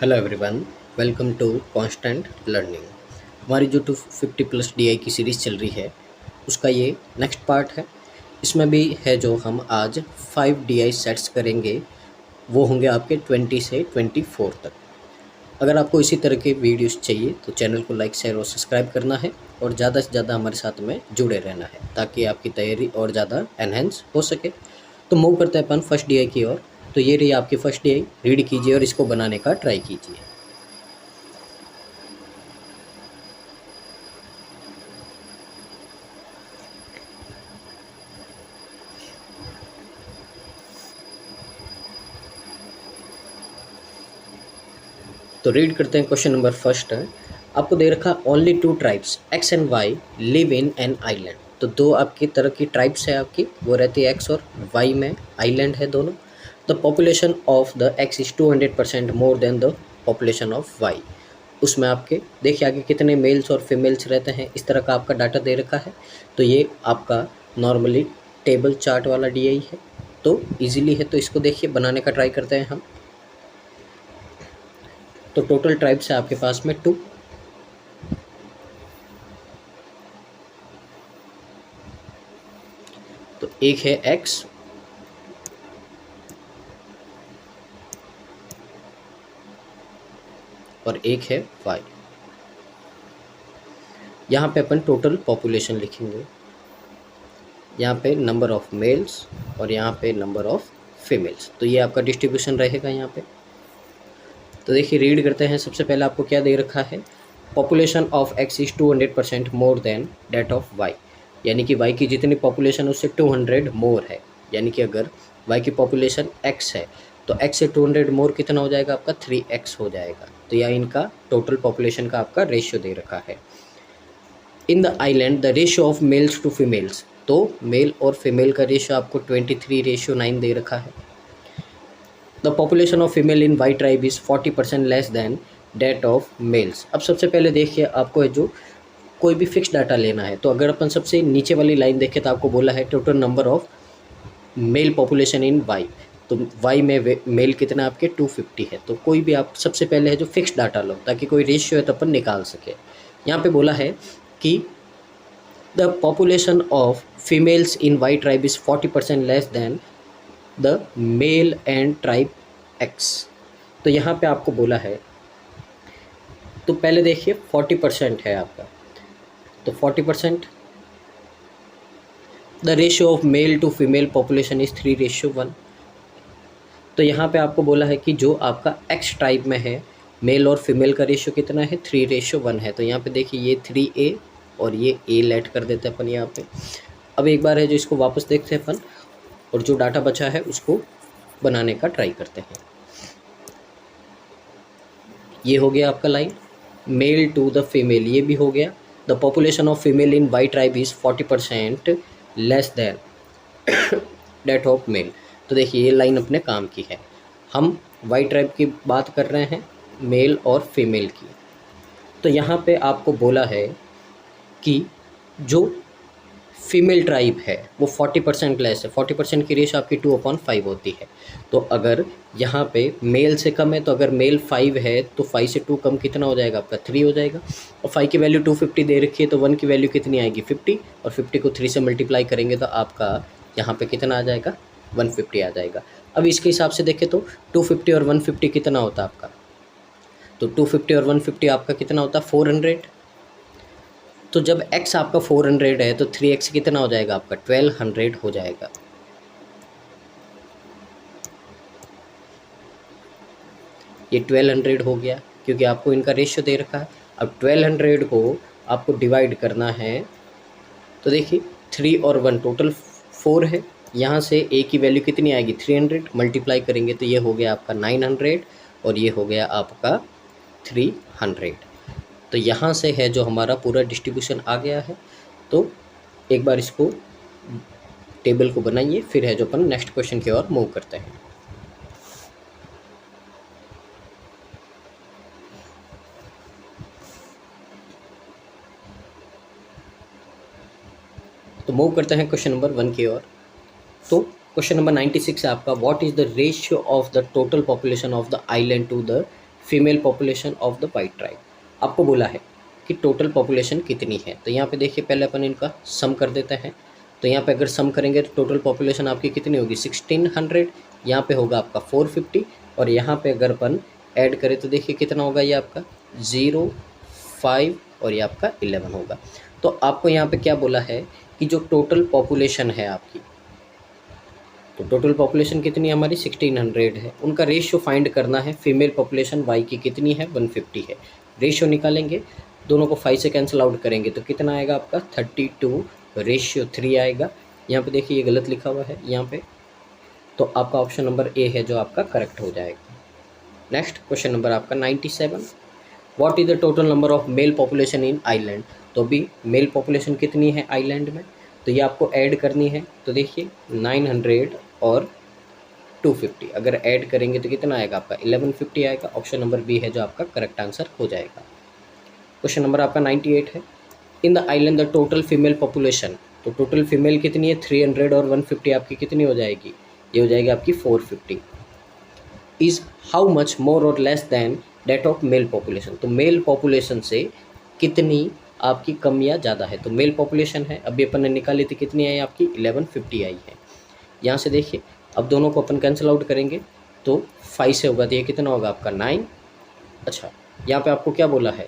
Hello everyone, welcome to Constant Learning. हमारी जो 250 plus DI की सीरीज़ चल रही है उसका ये नेक्स्ट पार्ट है। इसमें भी है जो हम आज 5 डीआई सेट्स करेंगे, वो होंगे आपके 20 से 24 तक। अगर आपको इसी तरह के वीडियोस चाहिए तो चैनल को लाइक शेयर और सब्सक्राइब करना है और ज़्यादा से ज़्यादा हमारे साथ में जुड़े रहना है ताकि आपकी तैयारी और ज़्यादा एनहेंस हो सके। तो मूव करते हैं अपन फर्स्ट डीआई की ओर। तो ये रही आपकी फर्स्ट डीआई, रीड कीजिए और इसको बनाने का ट्राई कीजिए। तो रीड करते हैं। क्वेश्चन नंबर फर्स्ट है, आपको दे रखा only 2 tribes X and Y live in an island. तो दो आपकी तरह की ट्राइब्स है आपकी, वो रहती है एक्स और वाई में, आइलैंड है दोनों। The population of the X is 200% more than the population of Y. उसमें आपके देखिए आगे कितने मेल्स और फीमेल्स रहते हैं, इस तरह का आपका डाटा दे रखा है। तो ये आपका नॉर्मली टेबल चार्ट वाला डीआई है, तो इजीली है। तो इसको देखिए बनाने का ट्राई करते हैं हम। तो टोटल ट्राइब्स है आपके पास में 2। तो एक है एक्स और एक है वाई। यहाँ पे अपन टोटल पॉपुलेशन लिखेंगे, यहाँ पे नंबर ऑफ मेल्स और यहाँ पे नंबर ऑफ फीमेल्स। तो ये आपका डिस्ट्रीब्यूशन रहेगा यहाँ पे। तो देखिए रीड करते हैं। सबसे पहले आपको क्या दे रखा है, population of X is 200% more than that of Y. यानी कि वाई की जितनी पॉपुलेशन उससे 200 मोर है। यानी कि अगर वाई की पॉपुलेशन एक्स है तो एक्स से 200 मोर कितना हो जाएगा आपका, 3x हो जाएगा। तो यह इनका टोटल पॉपुलेशन का आपका रेशियो दे रखा है। In the island the ratio of males to females, तो मेल और फीमेल का रेशियो आपको 23:9 दे रखा है। The population of female in Y tribe is 40% less than that of males. अब सबसे पहले देखिए आपको जो कोई भी फिक्स डाटा लेना है, तो अगर अपन सबसे नीचे वाली लाइन देखें तो आपको बोला है total number of male population in Y. तो वाई में मेल कितना आपके 250 है। तो कोई भी आप सबसे पहले है जो फिक्स डाटा लो ताकि कोई रेशियो है तो अपन निकाल सके। यहाँ पे बोला है कि the population of females in Y tribe is 40% less than the male and tribe X. तो यहाँ पे आपको बोला है, तो पहले देखिए 40% है आपका, तो 40% the ratio of male to female population is 3:1। तो यहाँ पे आपको बोला है कि जो आपका एक्स ट्राइब में है मेल और फीमेल का रेशियो कितना है, 3:1 है। तो यहाँ पे देखिए ये 3a और ये a लेट कर देते हैं अपन यहाँ पे। अब एक बार है जो इसको वापस देखते हैं अपन और जो डाटा बचा है उसको बनाने का ट्राई करते हैं। ये हो गया आपका line male to the female, ये भी हो गया। The population of female in Y tribe is 40% less than that of male. तो देखिए ये लाइन अपने काम की है। हम वाई ट्राइब की बात कर रहे हैं, मेल और फीमेल की। तो यहाँ पे आपको बोला है कि जो फीमेल ट्राइब है वो 40% लेस है। 40% की रेशो आपकी 2/5 होती है। तो अगर यहाँ पे मेल से कम है, तो अगर मेल 5 है तो 5 से 2 कम कितना हो जाएगा आपका, 3 हो जाएगा। और 5 की वैल्यू 250 दे रखी है तो 1 की वैल्यू कितनी आएगी, 50। और 50 को 3 से मल्टीप्लाई करेंगे तो आपका यहाँ पे कितना आ जाएगा, 150 आ जाएगा। अब इसके हिसाब से देखें तो 250 और 150 कितना होता है आपका, तो 250 और 150 आपका कितना होता है, 400। तो जब x आपका 400 है तो 3x कितना हो जाएगा आपका, 1200 हो जाएगा। ये 1200 हो गया क्योंकि आपको इनका रेशियो दे रखा है। अब 1200 को आपको डिवाइड करना है, तो देखिए 3 और 1 टोटल 4 है। यहाँ से a की वैल्यू कितनी आएगी, 300, मल्टीप्लाई करेंगे तो ये हो गया आपका 900 और ये हो गया आपका 300। तो यहाँ से है जो हमारा पूरा डिस्ट्रीब्यूशन आ गया है। तो एक बार इसको टेबल को बनाइए, फिर है जो अपन नेक्स्ट क्वेश्चन की ओर मूव करते हैं। तो मूव करते हैं क्वेश्चन नंबर 1 की ओर। तो क्वेश्चन नंबर 96 है आपका, what is the ratio of the total population of the island to the female population of the white tribe. आपको बोला है कि टोटल पॉपुलेशन कितनी है, तो यहाँ पे देखिए पहले अपन इनका सम कर देते हैं। तो यहाँ पे अगर सम करेंगे तो टोटल पॉपुलेशन आपकी कितनी होगी 1600, यहाँ पे होगा आपका 450, और यहाँ पे अगर अपन ऐड करें तो देखिए कितना होगा, ये आपका 0, 5 और ये आपका 11 होगा। तो आपको यहाँ पे क्या बोला है कि जो टोटल पॉपुलेशन है आपकी, तो टोटल पॉपुलेशन कितनी है हमारी 1600 है, उनका रेशियो फाइंड करना है। फीमेल पॉपुलेशन वाई की कितनी है 150 है। रेशियो निकालेंगे, दोनों को 5 से कैंसिल आउट करेंगे तो कितना आएगा आपका 32:3 आएगा। यहाँ पे देखिए ये गलत लिखा हुआ है यहाँ पे, तो आपका ऑप्शन नंबर ए है जो आपका करेक्ट हो जाएगा। नेक्स्ट क्वेश्चन नंबर आपका 97, what is the total number of male population in island. तो अभी मेल पॉपुलेशन कितनी है आइलैंड में, तो ये आपको ऐड करनी है। तो देखिए 900 और 250 अगर ऐड करेंगे तो कितना आएगा आपका 1150 आएगा। ऑप्शन नंबर बी है जो आपका करेक्ट आंसर हो जाएगा। क्वेश्चन नंबर आपका 98 है, in the island the total female population. तो टोटल फीमेल कितनी है 300 और 150 आपकी कितनी हो जाएगी, ये हो जाएगी आपकी 450। इज़ हाउ मच मोर और less than that of male population. तो मेल पॉपुलेशन से कितनी आपकी कम या ज़्यादा है। तो मेल पॉपुलेशन है, अभी अपन ने निकाली थी कितनी आई आपकी 1150 आई है। यहाँ से देखिए अब दोनों को अपन कैंसिल आउट करेंगे तो 5 से होगा, तो ये कितना होगा आपका 9। अच्छा यहाँ पे आपको क्या बोला है,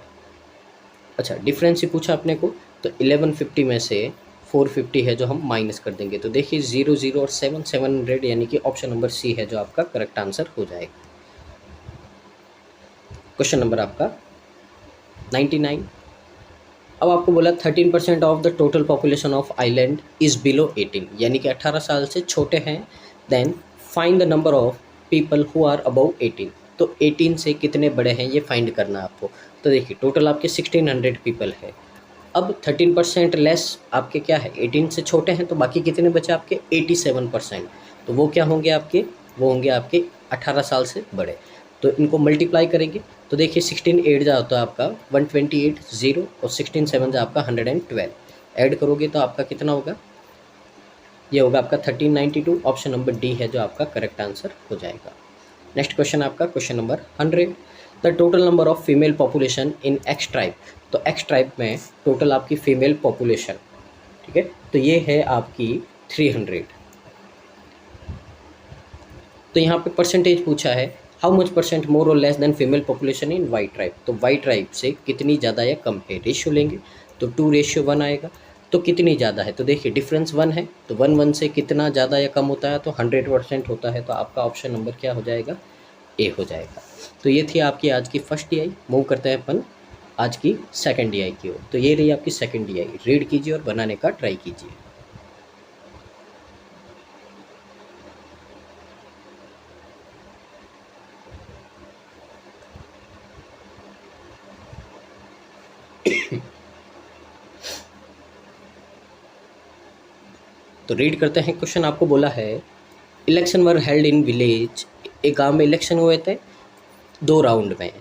अच्छा डिफरेंस ही पूछा अपने को, तो 1150 में से 450 है जो हम माइनस कर देंगे। तो देखिए 0, 0 और 7, 700 यानी कि ऑप्शन नंबर सी है जो आपका करेक्ट आंसर हो जाएगा। क्वेश्चन नंबर आपका 99, अब आपको बोला 13% of the total population of island is below 18, यानी कि 18 साल से छोटे हैं। Then find the number of people who are above 18। तो 18 से कितने बड़े हैं ये फाइंड करना है आपको। तो देखिए टोटल आपके 1600 पीपल है। अब 13% लेस आपके क्या है 18 से छोटे हैं, तो बाकी कितने बचे आपके 87%। तो वो क्या होंगे आपके, वो होंगे आपके 18 साल से बड़े। तो इनको मल्टीप्लाई करेंगे तो देखिए 16 8 जा होता है आपका 128 0 और 16 7 जा आपका 112। ऐड करोगे तो आपका कितना होगा, ये होगा आपका 1392। ऑप्शन नंबर डी है जो आपका करेक्ट आंसर हो जाएगा। नेक्स्ट क्वेश्चन आपका question number 100, the total number of female population in x tribe. तो एक्स ट्राइब में टोटल आपकी फीमेल पॉपुलेशन, ठीक है, तो ये है आपकी 300। तो यहाँ पे परसेंटेज पूछा है, हाउ मच परसेंट मोर और less then female population in white tribe. तो वाइट ट्राइब से कितनी ज़्यादा या कम है, रेशियो लेंगे तो 2:1 आएगा। तो कितनी ज़्यादा है, तो देखिए डिफरेंस 1 है, तो 1 से कितना ज़्यादा या कम होता है, तो 100% होता है। तो आपका ऑप्शन नंबर क्या हो जाएगा, ए हो जाएगा। तो ये थी आपकी आज की फर्स्ट DI। मूव करते हैं अपन आज की सेकंड DI की ओर। तो ये रही आपकी सेकंड DI, रीड कीजिए और बनाने का ट्राई कीजिए। तो रीड करते हैं क्वेश्चन। आपको बोला है election were held in village, एक गांव में इलेक्शन हुए थे 2 राउंड में,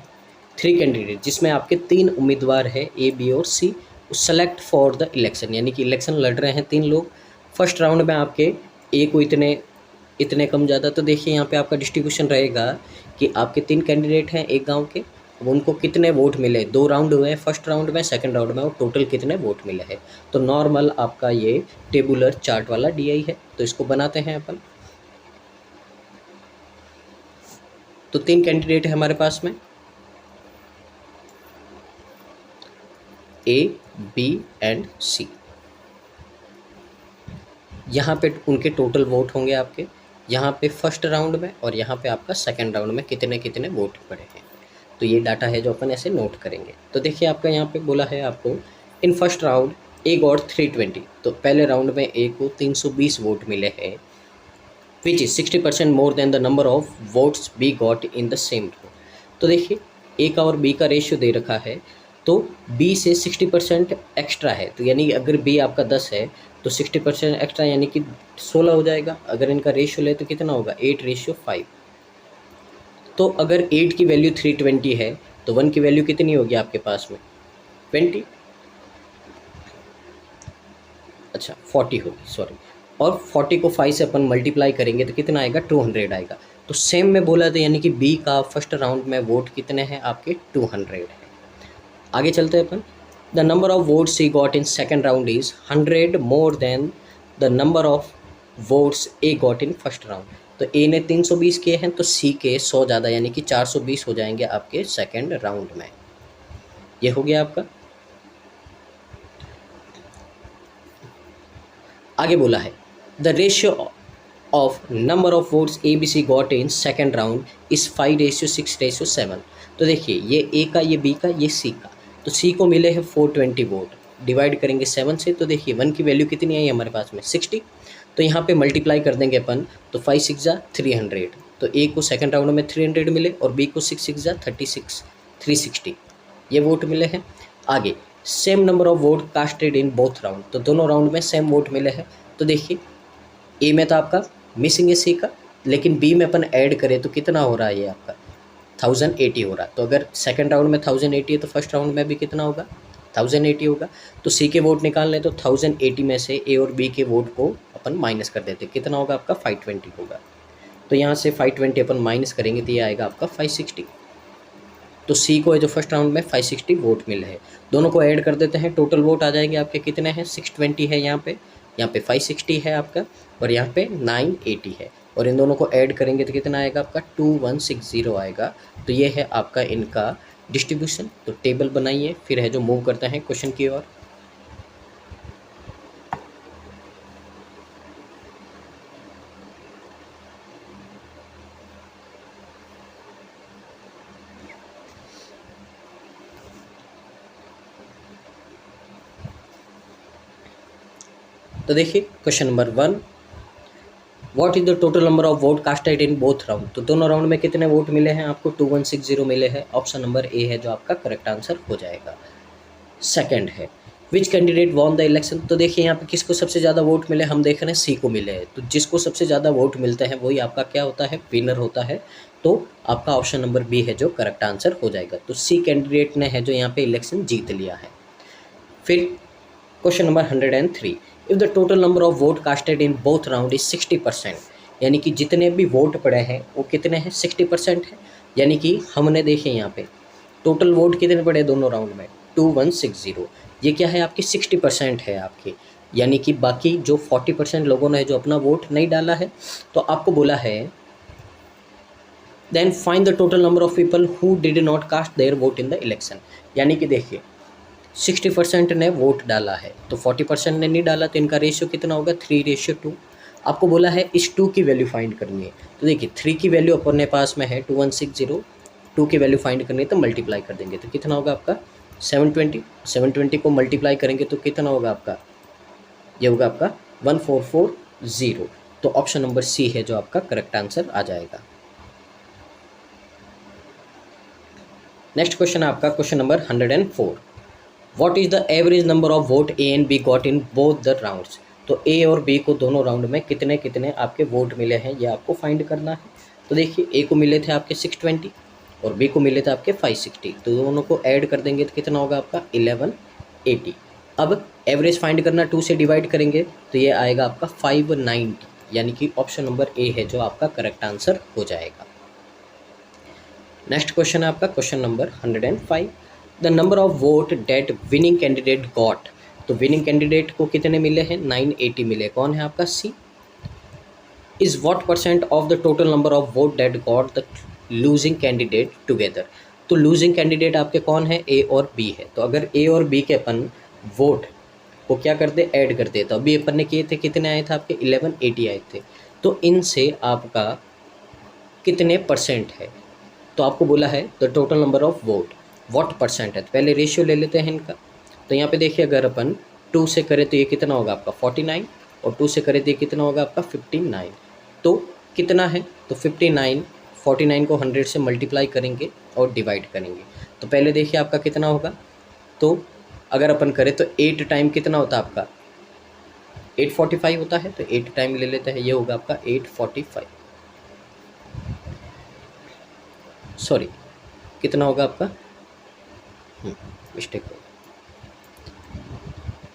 3 कैंडिडेट, जिसमें आपके 3 उम्मीदवार है A, B और C, select for the election, यानी कि इलेक्शन लड़ रहे हैं 3 लोग। फर्स्ट राउंड में आपके A को इतने कम ज़्यादा। तो देखिए यहाँ पे आपका डिस्ट्रीब्यूशन रहेगा कि आपके 3 कैंडिडेट हैं एक गांव के, अब उनको कितने वोट मिले, 2 राउंड हुए हैं, फर्स्ट राउंड में सेकंड राउंड में, और टोटल कितने वोट मिले हैं। तो नॉर्मल आपका ये टेबुलर चार्ट वाला DI है। तो इसको बनाते हैं अपन। तो 3 कैंडिडेट है हमारे पास में, A, B एंड C। यहाँ पे उनके टोटल वोट होंगे आपके, यहाँ पे फर्स्ट राउंड में और यहाँ पे आपका सेकंड राउंड में कितने कितने वोट पड़े हैं। तो ये डाटा है जो अपन ऐसे नोट करेंगे। तो देखिए आपका यहाँ पे बोला है आपको इन फर्स्ट राउंड A गॉट 320। तो पहले राउंड में A को 320 वोट मिले हैं, which is 60% more than the number of votes B got in the same round. तो देखिए A का और B का रेशियो दे रखा है, तो B से 60% एक्स्ट्रा है। तो यानी अगर B आपका 10 है तो 60% एक्स्ट्रा यानी कि 16 हो जाएगा। अगर इनका रेशियो ले तो कितना होगा 8:5। तो अगर 8 की वैल्यू 320 है तो 1 की वैल्यू कितनी होगी आपके पास में 20, अच्छा 40 होगी, सॉरी। और 40 को 5 से अपन मल्टीप्लाई करेंगे तो कितना आएगा, 200 आएगा। तो सेम में बोला था, यानी कि बी का फर्स्ट राउंड में वोट कितने हैं आपके, 200 है। आगे चलते हैं अपन। The number of votes he got in second round is 100 more than the number of votes A got in first round. तो ए ने 320 किए हैं, तो सी के 100 ज़्यादा, यानी कि 420 हो जाएंगे आपके सेकेंड राउंड में। ये हो गया आपका। आगे बोला है the ratio of number of votes A B C got in second round is 5:6:7। तो देखिए ये ए का, ये बी का, ये सी का। तो सी को मिले हैं 420 वोट, डिवाइड करेंगे 7 से, तो देखिए 1 की वैल्यू कितनी आई हमारे पास में, 60। तो यहाँ पे मल्टीप्लाई कर देंगे अपन, तो 5 6 जा 300। तो ए को सेकेंड राउंड में 300 मिले और बी को 6 6 जा 36, 360 ये वोट मिले हैं। आगे same number of vote casted in both round, तो दोनों राउंड में सेम वोट मिले हैं। तो देखिए ए में तो आपका मिसिंग है सी का, लेकिन बी में अपन ऐड करें तो कितना हो रहा है, ये आपका 1080 हो रहा है। तो अगर सेकंड राउंड में 1080 है तो फर्स्ट राउंड में भी कितना होगा, 1080 होगा। तो सी के वोट निकाल लें तो 1080 में से ए और बी के वोट को अपन माइनस कर देते, कितना होगा आपका, 520 होगा। तो यहाँ से 520 अपन माइनस करेंगे तो ये आएगा आपका 560। तो सी को है जो फर्स्ट राउंड में 560 वोट मिले हैं। दोनों को ऐड कर देते हैं, टोटल वोट आ जाएंगे आपके कितने हैं, 620 है यहाँ पे 560 है आपका, और यहाँ पे 980 है। और इन दोनों को ऐड करेंगे तो कितना आएगा आपका, 2160 आएगा। तो ये है आपका इनका डिस्ट्रीब्यूशन। तो टेबल बनाइए, फिर है जो मूव करते हैं क्वेश्चन की ओर। तो देखिए question number 1, what is the total number of vote casted in both round. तो दोनों राउंड में कितने वोट मिले हैं आपको, 2160 मिले हैं। ऑप्शन नंबर ए है जो आपका करेक्ट आंसर हो जाएगा। सेकंड है which candidate won the election. तो देखिए यहाँ पे किसको सबसे ज़्यादा वोट मिले, हम देख रहे हैं सी को मिले हैं। तो जिसको सबसे ज़्यादा वोट मिलते हैं वही आपका क्या होता है, विनर होता है। तो आपका ऑप्शन नंबर बी है जो करेक्ट आंसर हो जाएगा। तो सी कैंडिडेट ने है जो यहाँ पे इलेक्शन जीत लिया है। फिर question number 103, if the total number of vote casted in both round is 60%, यानी कि जितने भी वोट पड़े हैं वो कितने हैं, 60% है। यानी कि हमने देखे यहाँ पे टोटल वोट कितने पड़े दोनों राउंड में, 2160। ये क्या है आपकी 60% है आपकी, यानी कि बाकी जो 40% लोगों ने जो अपना वोट नहीं डाला है। तो आपको बोला है then find the total number of people who did not cast their vote in the election. यानी कि देखिए 60% ने वोट डाला है तो 40% ने नहीं डाला, तो इनका रेशियो कितना होगा, 3:2। आपको बोला है इस 2 की वैल्यू फाइंड करनी है। तो देखिए 3 की वैल्यू अपने पास में है 2160, 2 की वैल्यू फाइंड करनी है तो मल्टीप्लाई कर देंगे तो कितना होगा आपका 720 को मल्टीप्लाई करेंगे तो कितना होगा आपका, ये होगा आपका 1440। तो ऑप्शन नंबर सी है जो आपका करेक्ट आंसर आ जाएगा। नेक्स्ट क्वेश्चन है आपका question number 104, what is the average number of vote A and B got in both the rounds. तो ए और बी को दोनों राउंड में कितने कितने आपके वोट मिले हैं ये आपको फाइंड करना है। तो देखिए ए को मिले थे आपके 620 और बी को मिले थे आपके 560, तो दोनों को ऐड कर देंगे तो कितना होगा आपका 1180। अब एवरेज फाइंड करना, 2 से डिवाइड करेंगे तो ये आएगा आपका 590, यानी कि ऑप्शन नंबर ए है जो आपका करेक्ट आंसर हो जाएगा। नेक्स्ट क्वेश्चन है आपका question number 105, the number of vote that winning candidate got. तो विनिंग कैंडिडेट को कितने मिले हैं, 980 मिले। कौन है आपका C. Is what percent of the total number of vote that got the losing candidate together. तो लूजिंग कैंडिडेट आपके कौन है, ए और बी है। तो अगर ए और बी के अपन वोट को क्या करते, ऐड करते, तो अभी अपन ने किए थे कितने आए थे आपके 1180 आए थे। तो इनसे आपका कितने परसेंट है, तो आपको बोला है the total number of vote what percent है। तो पहले रेशियो ले लेते हैं इनका। तो यहाँ पे देखिए अगर अपन 2 से करें तो ये कितना होगा आपका 49, और 2 से करें तो ये कितना होगा आपका 59। तो कितना है, तो 59, 49 को 100 से मल्टीप्लाई करेंगे और डिवाइड करेंगे। तो पहले देखिए आपका कितना होगा, तो अगर अपन करें तो 8 टाइम कितना होता है आपका 845 होता है। तो 8 टाइम ले लेते हैं, ये होगा आपका 845, सॉरी कितना होगा आपका, मिस्टेक हो,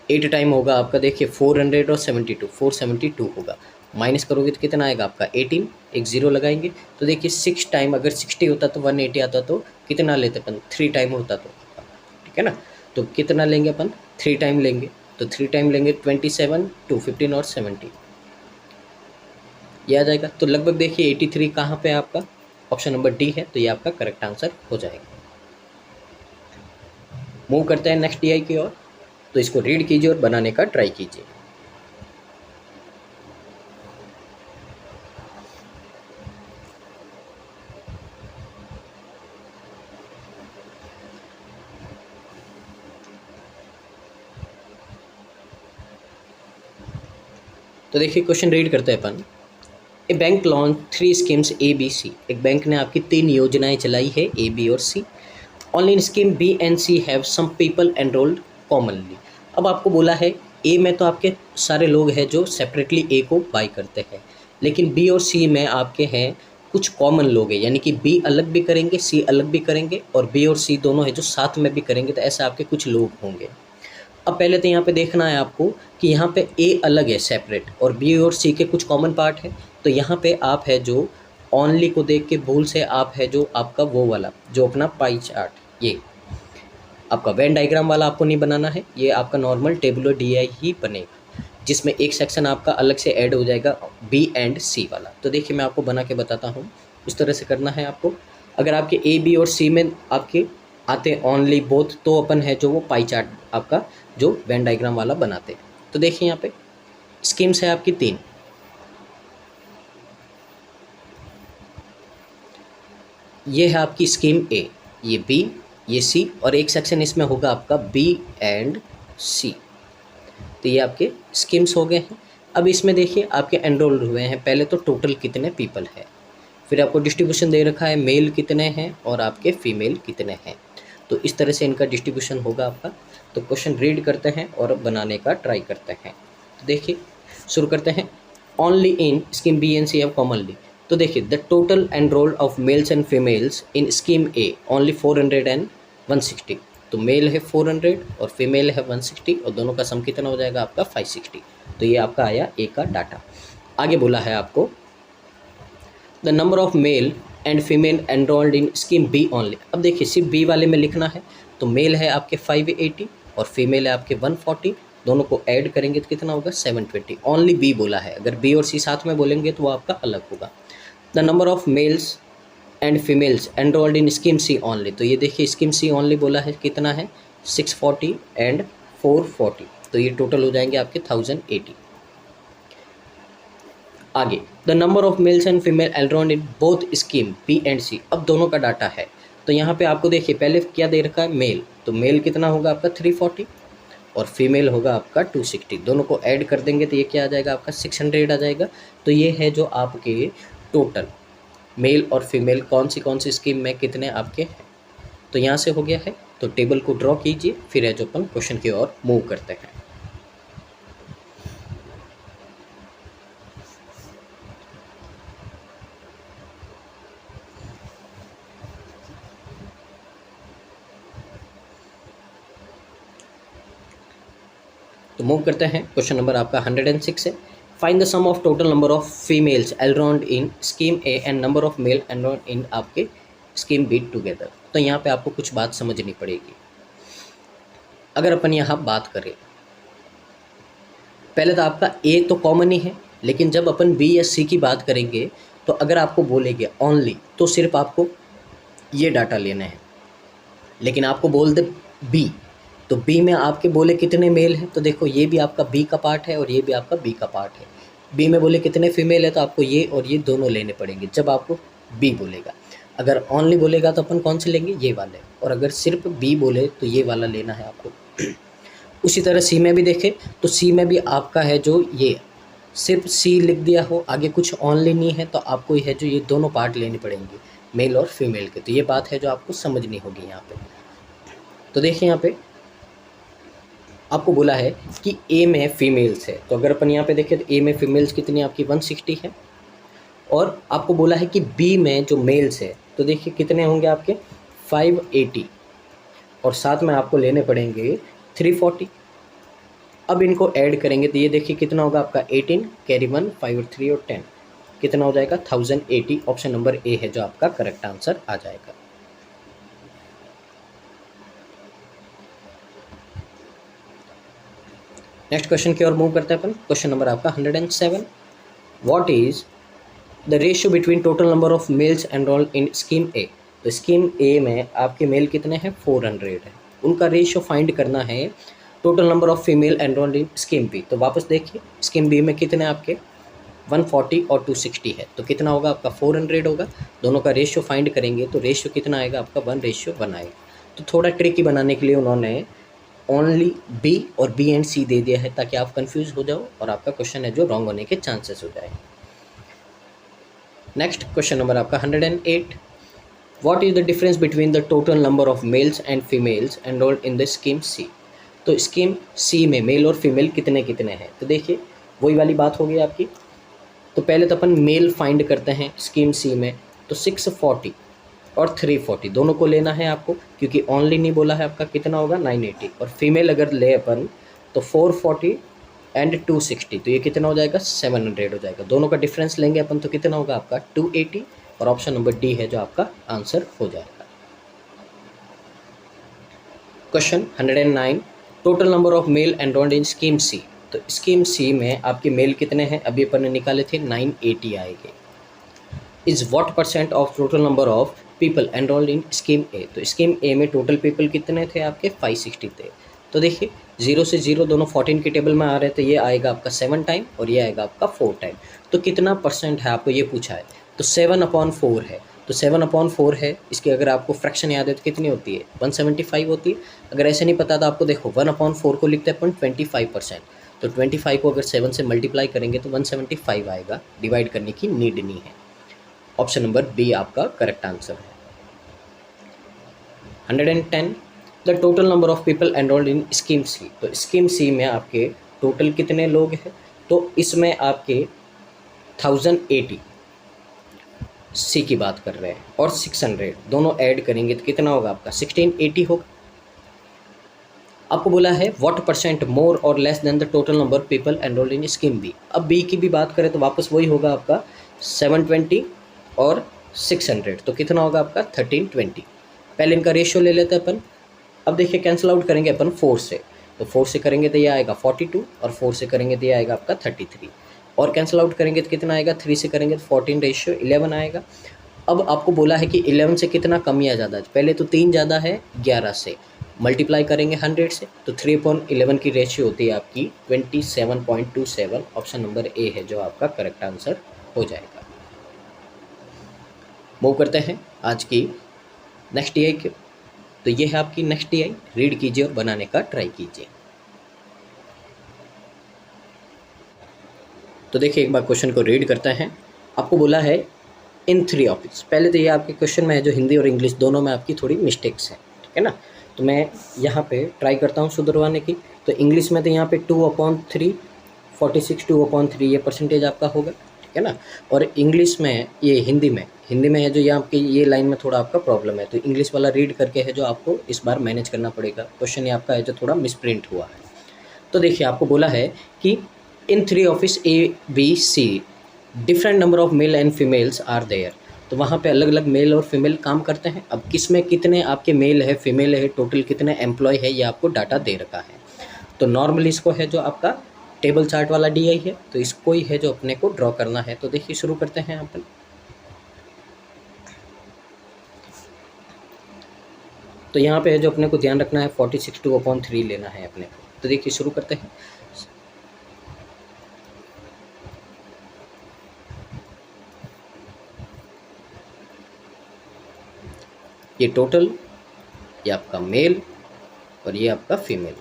8 टाइम होगा आपका, देखिए 400 और 72, 472 होगा। माइनस करोगे तो कितना आएगा आपका 18, एक ज़ीरो लगाएंगे। तो देखिए 6 टाइम अगर 60 होता तो 180 आता, तो कितना लेते अपन, 3 टाइम होता तो, ठीक है ना। तो कितना लेंगे अपन, 3 टाइम लेंगे। तो 3 टाइम लेंगे 27, 2 15 और 70, ये आ जाएगा। तो लगभग देखिए 83 कहाँ पे है आपका, ऑप्शन नंबर डी है, तो ये आपका करेक्ट आंसर हो जाएगा। मूव करते हैं नेक्स्ट टीआई की ओर। तो इसको रीड कीजिए और बनाने का ट्राई कीजिए। तो देखिए क्वेश्चन रीड करते हैं अपन। A bank launch 3 schemes A B C, एक बैंक ने आपकी 3 योजनाएं चलाई है, ए बी और C. Only in scheme B and C have some people enrolled commonly. अब आपको बोला है ए में तो आपके सारे लोग हैं जो सेपरेटली ए को बाई करते हैं, लेकिन बी और सी में आपके हैं कुछ कॉमन लोग हैं, यानी कि बी अलग भी करेंगे, सी अलग भी करेंगे, और बी और सी दोनों है जो साथ में भी करेंगे, तो ऐसे आपके कुछ लोग होंगे। अब पहले तो यहाँ पे देखना है आपको कि यहाँ पे ए अलग है सेपरेट, और बी और सी के कुछ कॉमन पार्ट है। तो यहाँ पे आप है जो ओनली को देख के भूल से आप है जो आपका वो वाला जो अपना पाई चार्ट, ये आपका वेन डायग्राम वाला आपको नहीं बनाना है, ये आपका नॉर्मल टेबुलर डीआई ही बनेगा, जिसमें एक सेक्शन आपका अलग से ऐड हो जाएगा बी एंड सी वाला। तो देखिए मैं आपको बना के बताता हूँ, उस तरह से करना है आपको। अगर आपके ए बी और सी में आपके आते ओनली बोथ, तो अपन है जो वो पाई चार्ट आपका जो वेन डायग्राम वाला बनाते हैं। तो देखिए यहाँ पे स्कीम्स है आपकी 3, ये है आपकी स्कीम ए, ये बी, ये सी, और एक सेक्शन इसमें होगा आपका बी एंड सी। तो ये आपके स्कीम्स हो गए हैं। अब इसमें देखिए आपके एनरोल्ड हुए हैं, पहले तो टोटल कितने पीपल है, फिर आपको डिस्ट्रीब्यूशन दे रखा है मेल कितने हैं और आपके फीमेल कितने हैं। तो इस तरह से इनका डिस्ट्रीब्यूशन होगा आपका। तो क्वेश्चन रीड करते हैं और बनाने का ट्राई करते हैं। तो देखिए शुरू करते हैं। Only in scheme B and C have commonly. तो देखिए the total enrolled of males and females in scheme A only 400 and 160। तो मेल है 400 और फीमेल है 160, और दोनों का सम कितना हो जाएगा आपका 560। तो ये आपका आया ए का डाटा। आगे बोला है आपको the number of male and female enrolled in scheme B only. अब देखिए सिर्फ बी वाले में लिखना है, तो मेल है आपके 580 और फीमेल है आपके 140, दोनों को ऐड करेंगे तो कितना होगा 720। ओनली बी बोला है, अगर बी और सी साथ में बोलेंगे तो वो आपका अलग होगा। The number of males and females enrolled in scheme C only. तो ये देखिए स्कीम सी ओनली बोला है, कितना है 640 एंड 440, तो ये टोटल हो जाएंगे आपके 1080। आगे the number of males and female enrolled in both scheme B and C. अब दोनों का डाटा है, तो यहाँ पे आपको देखिए पहले क्या दे रखा है मेल, तो मेल कितना होगा आपका 340 और फीमेल होगा आपका 260, दोनों को ऐड कर देंगे तो ये क्या आ जाएगा आपका 600 आ जाएगा। तो ये है जो आपके टोटल मेल और फीमेल कौन सी स्कीम में कितने आपके हैं। तो यहाँ से हो गया है, तो टेबल को ड्रॉ कीजिए, फिर है जो अपन क्वेश्चन की ओर मूव करते हैं। तो मूव करते हैं, क्वेश्चन नंबर आपका 106 है। Find the sum of total number of females enrolled in scheme A and number of male enrolled in आपके स्कीम बी टुगेदर। तो यहाँ पे आपको कुछ बात समझनी पड़ेगी। अगर अपन यहाँ बात करें, पहले तो आपका ए तो कॉमन ही है, लेकिन जब अपन बी या सी की बात करेंगे तो अगर आपको बोलेंगे ओनली, तो सिर्फ आपको ये डाटा लेना है। लेकिन आपको बोल दे बी, तो बी में आपके बोले कितने मेल हैं, तो देखो ये भी आपका बी का पार्ट है और ये भी आपका बी का पार्ट है। बी में बोले कितने फीमेल है, तो आपको ये और ये दोनों लेने पड़ेंगे जब आपको बी बोलेगा। अगर ओनली बोलेगा तो अपन कौन से लेंगे, ये वाले, और अगर सिर्फ बी बोले तो ये वाला लेना है आपको। उसी तरह सी में भी देखें, तो सी में भी आपका है जो ये सिर्फ सी लिख दिया हो, आगे कुछ ओनली नहीं है, तो आपको है जो ये दोनों पार्ट लेने पड़ेंगे मेल और फीमेल के। तो ये बात है जो आपको समझनी होगी यहाँ पे। तो देखिए यहाँ पे आपको बोला है कि ए में फीमेल्स है, तो अगर अपन यहाँ पे देखें तो ए में फीमेल्स कितनी आपकी 160 है, और आपको बोला है कि बी में जो मेल्स है तो देखिए कितने होंगे आपके 580, और साथ में आपको लेने पड़ेंगे 340। अब इनको ऐड करेंगे तो ये देखिए कितना होगा आपका 18, कैरी 1, 5 और 3 और 10, कितना हो जाएगा 1080। ऑप्शन नंबर ए है जो आपका करेक्ट आंसर आ जाएगा। नेक्स्ट क्वेश्चन की ओर मूव करते हैं अपन। क्वेश्चन नंबर आपका 107, what is the ratio between total number of males enrolled in scheme A. तो स्कीम ए में आपके मेल कितने हैं 400 है, उनका रेशियो फाइंड करना है total number of female enrolled in scheme B. तो वापस देखिए स्कीम बी में कितने आपके 140 और 260 है, तो कितना होगा आपका 400 होगा। दोनों का रेशियो फाइंड करेंगे तो रेशियो कितना आएगा आपका 1:1 आएगा। तो थोड़ा ट्रिकी बनाने के लिए उन्होंने ओनली बी और बी एंड सी दे दिया है ताकि आप कंफ्यूज हो जाओ और आपका क्वेश्चन है जो रॉन्ग होने के चांसेस हो जाए। नेक्स्ट क्वेश्चन नंबर आपका 108, what is the difference between the total number of males and females enrolled in the scheme C. तो स्कीम सी में मेल और फीमेल कितने कितने हैं, तो देखिए वही वाली बात होगी आपकी। तो पहले तो अपन मेल फाइंड करते हैं स्कीम सी में, तो 640 और 340 दोनों को लेना है आपको, क्योंकि ओनली नहीं बोला है आपका कितना होगा 980। और फीमेल अगर ले अपन तो 440 एंड 260, तो ये कितना हो जाएगा 700 हो जाएगा। दोनों का डिफरेंस लेंगे अपन तो कितना होगा आपका 280, और ऑप्शन नंबर डी है जो आपका आंसर हो जाएगा। Question 109, total number of male enrolled in scheme C. तो स्कीम सी में आपके मेल कितने हैं, अभी अपन ने निकाले थे 980 आएंगे। Is what percent of total number of people enrolled in scheme A. तो स्कीम ए में टोटल पीपल कितने थे आपके 560 थे। तो देखिए 0 से 0 दोनों 14 की टेबल में आ रहे थे, ये आएगा आपका 7 टाइम और ये आएगा आपका 4 टाइम। तो कितना परसेंट है आपको ये पूछा है, तो 7/4 है। तो 7/4 है, इसकी अगर आपको फ्रैक्शन याद है तो कितनी होती है 175 होती है। अगर ऐसे नहीं पता तो आपको देखो 1/4 को लिखते हैं अपन 25%, तो 25 को अगर 7 से मल्टीप्लाई करेंगे तो 175 आएगा, डिवाइड करने की नीड नहीं है। ऑप्शन नंबर बी आपका करेक्ट आंसर है। 110, the total number of people enrolled in scheme C. तो स्कीम सी में आपके टोटल कितने लोग हैं, तो इसमें आपके 1080 सी की बात कर रहे हैं और 600 दोनों ऐड करेंगे तो कितना होगा आपका 1680 होगा। आपको बोला है व्हाट परसेंट मोर और less than the total number people enrolled in scheme B. अब बी की भी बात करें तो वापस वही होगा आपका 720 और 600, तो कितना होगा आपका 1320। पहले इनका रेशियो ले लेते हैं अपन। अब देखिए कैंसिल आउट करेंगे अपन 4 से, तो 4 से करेंगे तो ये आएगा 42 और 4 से करेंगे तो ये आएगा आपका 33, और कैंसिल आउट करेंगे तो कितना आएगा 3 से करेंगे तो 14:11 आएगा। अब आपको बोला है कि 11 से कितना कम या ज़्यादा, पहले तो 3 ज़्यादा है 11 से, मल्टीप्लाई करेंगे 100 से, तो 3/11 की रेशियो होती है आपकी 27.27। ऑप्शन नंबर ए है जो आपका करेक्ट आंसर हो जाएगा। मूव करते हैं आज की नेक्स्ट टीआई की। तो ये है आपकी नेक्स्ट टीआई, रीड कीजिए और बनाने का ट्राई कीजिए। तो देखिए एक बार क्वेश्चन को रीड करते हैं। आपको बोला है इन 3 ऑफिस, पहले तो ये आपके क्वेश्चन में है जो हिंदी और इंग्लिश दोनों में आपकी थोड़ी मिस्टेक्स हैं, ठीक है ना। तो मैं यहाँ पे ट्राई करता हूँ सुधरवाने की। तो इंग्लिश में तो यहाँ पे 2/3 46 2/3 ये परसेंटेज आपका होगा, ठीक है ना। और इंग्लिश में ये हिंदी में है जो यहाँ आपकी ये लाइन में थोड़ा आपका प्रॉब्लम है, तो इंग्लिश वाला रीड करके है जो आपको इस बार मैनेज करना पड़ेगा। क्वेश्चन ये आपका है जो थोड़ा मिसप्रिंट हुआ है। तो देखिए आपको बोला है कि इन 3 office A B C different number of male and females are there. तो वहाँ पे अलग अलग मेल और फीमेल काम करते हैं। अब किस में कितने आपके मेल है फीमेल है, टोटल कितने एम्प्लॉय है, ये आपको डाटा दे रखा है। तो नॉर्मली इसको है जो आपका टेबल चार्ट वाला डीआई है, तो इसको ही है जो अपने को ड्रॉ करना है। तो देखिए शुरू करते हैं अपन। तो यहाँ पे है जो अपने को ध्यान रखना है 46 2/3 लेना है अपने को। तो देखिए शुरू करते हैं। ये टोटल, ये आपका मेल और ये आपका फीमेल।